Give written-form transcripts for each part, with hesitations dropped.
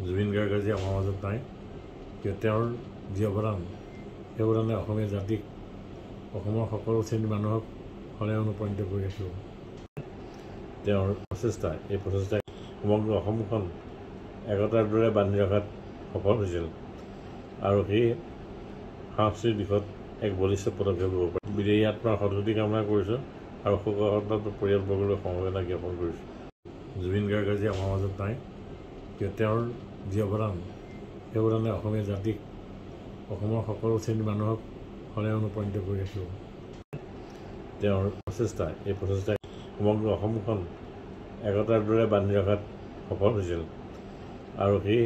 জুবিন গাৰ্গ আজি আমাৰ মাজত নাই কিয় তেওঁৰ যি অৱদান সেই অৱদানে অসমীয়া জাতিক অসমৰ সকলো শ্ৰেণীৰ মানুহক সদায় অনুপ্ৰাণিত কৰি ৰাখিব। তেওঁৰ এই প্ৰচেষ্টাই সমগ্ৰ অসমখন একতাৰ দৰে বান্ধি ৰখাত সফল হৈছিল আৰু সেই সাংস্কৃতিক দিশত এক বলিষ্ঠ পদক্ষেপ ল'ব পাৰে। বিদেহী আত্মাৰ সদ্গতি কামনা কৰিছোঁ আৰু শোকসন্তপ্ত পৰিয়ালবৰ্গলৈ সমবেদনা জ্ঞাপন কৰিছোঁ। জুবিন গাৰ্গ আজি আমাৰ মাজত নাই কিয় তেওঁৰ যি অৱদান সেই অৱদানে অসমীয়া জাতিক অসমৰ সকলো শ্ৰেণীৰ মানুহক সদায় অনুপ্ৰাণিত কৰি ৰাখিব। তেওঁৰ এই প্ৰচেষ্টাই সমগ্ৰ অসমখন একতাৰ দৰে বান্ধি ৰখাত সফল হৈছিল আৰু সেই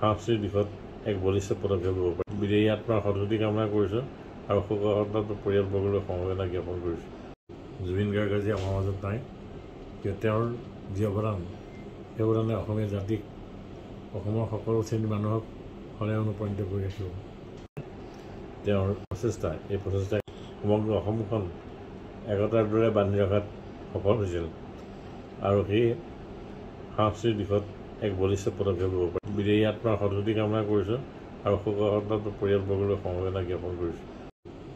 সাংস্কৃতিক দিশত এক বলিষ্ঠ পদক্ষেপ ল'ব পাৰে। বিদেহী আত্মাৰ সদ্গতি কামনা কৰিছোঁ আৰু শোকসন্তপ্ত পৰিয়ালবৰ্গলৈ সমবেদনা জ্ঞাপন কৰিছোঁ। জুবিন গাৰ্গ আজি আমাৰ মাজত নাই কিয় তেওঁৰ যি অৱদান সেই অৱদানে অসমীয়া জাতিক অসমৰ সকলো শ্ৰেণীৰ মানুহক সদায় অনুপ্ৰাণিত কৰি ৰাখিব। তেওঁৰ এই প্ৰচেষ্টাই সমগ্ৰ অসমখন একতাৰ দৰে বান্ধি ৰখাত সফল হৈছিল আৰু সেই সাংস্কৃতিক দিশত এক বলিষ্ঠ পদক্ষেপ ল'ব পাৰে। বিদেহী আত্মাৰ সদ্গতি কামনা কৰিছোঁ আৰু শোকসন্তপ্ত পৰিয়ালবৰ্গলৈ সমবেদনা জ্ঞাপন কৰিছোঁ।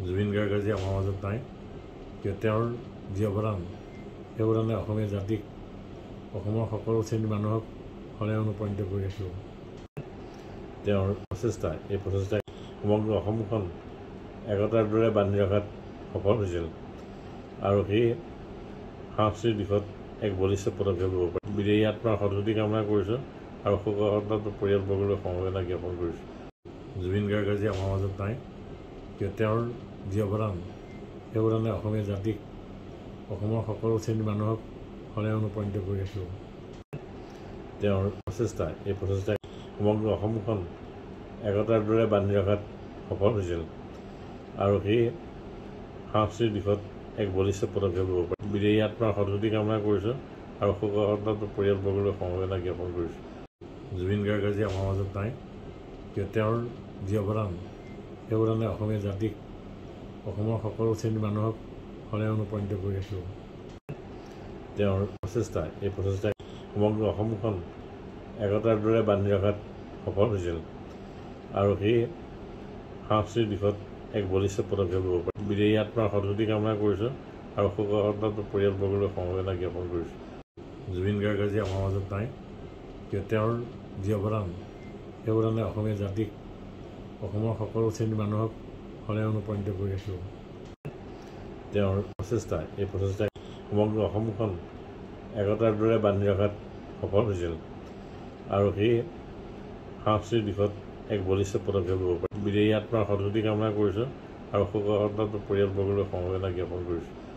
জুবিন গাৰ্গ আজি আমাৰ মাজত নাই কিয় তেওঁৰ যি অৱদান সেই অৱদানে অসমীয়া জাতিক অসমৰ সকলো শ্ৰেণীৰ মানুহক সদায় অনুপ্ৰাণিত কৰি ৰাখিব। তেওঁৰ এই প্ৰচেষ্টাই সমগ্ৰ অসমখন একতাৰ দৰে বান্ধি ৰখাত সফল হৈছিল আৰু সেই সাংস্কৃতিক দিশত এক বলিষ্ঠ পদক্ষেপ ল'ব পাৰে। বিদেহী আত্মাৰ সদ্গতি কামনা কৰিছোঁ আৰু শোকসন্তপ্ত পৰিয়ালবৰ্গলৈ সমবেদনা জ্ঞাপন কৰিছোঁ। জুবিন গাৰ্গ আজি আমাৰ মাজত নাই কিয় তেওঁৰ যি অৱদান সেই অৱদানে অসমীয়া জাতিক অসমৰ সকলো শ্ৰেণীৰ মানুহক সদায় অনুপ্ৰাণিত কৰি ৰাখিব। তেওঁৰ এই প্ৰচেষ্টাই সমগ্ৰ অসমখন একতাৰ দৰে বান্ধি ৰখাত সফল হৈছিল আৰু সেই সাংস্কৃতিক দিশত এক বলিষ্ঠ পদক্ষেপ ল'ব পাৰে। বিদেহী আত্মাৰ সদ্গতি কামনা কৰিছোঁ আৰু শোকসন্তপ্ত পৰিয়ালবৰ্গলৈ সমবেদনা জ্ঞাপন কৰিছোঁ। জুবিন গাৰ্গ আজি আমাৰ মাজত নাই কিয় তেওঁৰ যি অৱদান সেই অৱদানে অসমীয়া জাতিক অসমৰ সকলো শ্ৰেণীৰ মানুহক সদায় অনুপ্ৰাণিত কৰি ৰাখিব। তেওঁৰ এই প্ৰচেষ্টাই সমগ্ৰ অসমখন একতাৰ দৰে বান্ধি ৰখাত সফল হৈছিল আৰু সেই সাংস্কৃতিক দিশত এক বলিষ্ঠ পদক্ষেপ ল'ব পাৰে। বিদেহী আত্মাৰ সদ্গতি কামনা কৰিছোঁ আৰু শোকসন্তপ্ত পৰিয়ালবৰ্গলৈ সমবেদনা জ্ঞাপন কৰিছোঁ। জুবিন গাৰ্গ আজি আমাৰ মাজত নাই কিয় তেওঁৰ যি অৱদান সেই অৱদানে অসমীয়া জাতিক অসমৰ সকলো শ্ৰেণীৰ মানুহক সদায় অনুপ্ৰাণিত কৰি ৰাখিব। তেওঁৰ এই প্ৰচেষ্টাই সমগ্ৰ অসমখন একতাৰ দৰে বান্ধি ৰখাত সফল হৈছিল আৰু সেই সাংস্কৃতিক দিশত এক বলিষ্ঠ পদক্ষেপ ল'ব পাৰে। বিদেহী আত্মাৰ সদ্গতি কামনা কৰিছোঁ আৰু শোকসন্তপ্ত পৰিয়ালবৰ্গলৈ সমবেদনা জ্ঞাপন কৰিছোঁ।